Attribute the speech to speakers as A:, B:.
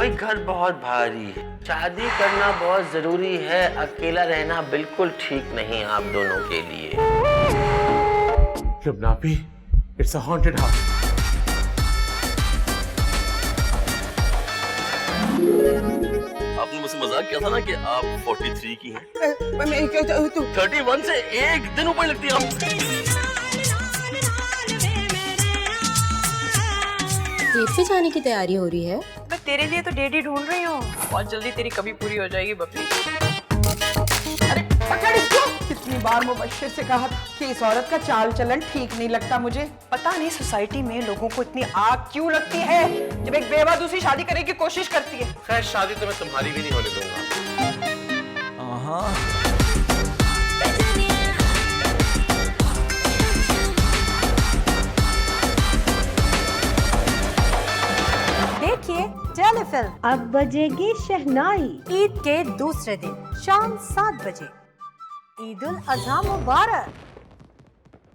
A: भाई घर बहुत भारी है, शादी करना बहुत जरूरी है, अकेला रहना बिल्कुल ठीक नहीं आप दोनों के लिए।
B: लुबनापी, इट्स अ हॉन्टेड हाउस।
C: आपने मुझसे मजाक किया था ना कि आप 43 की हैं।
D: 31
C: से एक दिन ऊपर लगती है आप।
E: डेट पे जाने की तैयारी हो रही है।
F: मैं तेरे लिए तो डेडी ढूंढ रही हूँ। बहुत जल्दी तेरी कमी पूरी हो जाएगी बबली।
D: अरे पकड़ इसको। कितनी बार मुबश्शिर से कहा था कि इस औरत का चाल चलन ठीक नहीं लगता मुझे।
F: पता नहीं सोसाइटी में लोगों को इतनी आग क्यों लगती है जब एक बेवा दूसरी शादी करने की कोशिश करती है।
A: खैर शादी तो मैं तुम्हारी भी नहीं होने दूंगा।
G: देखिए टेलीफिल्म अब बजेगी शहनाई ईद के दूसरे दिन शाम 7 बजे। ईद उल अजहा मुबारक।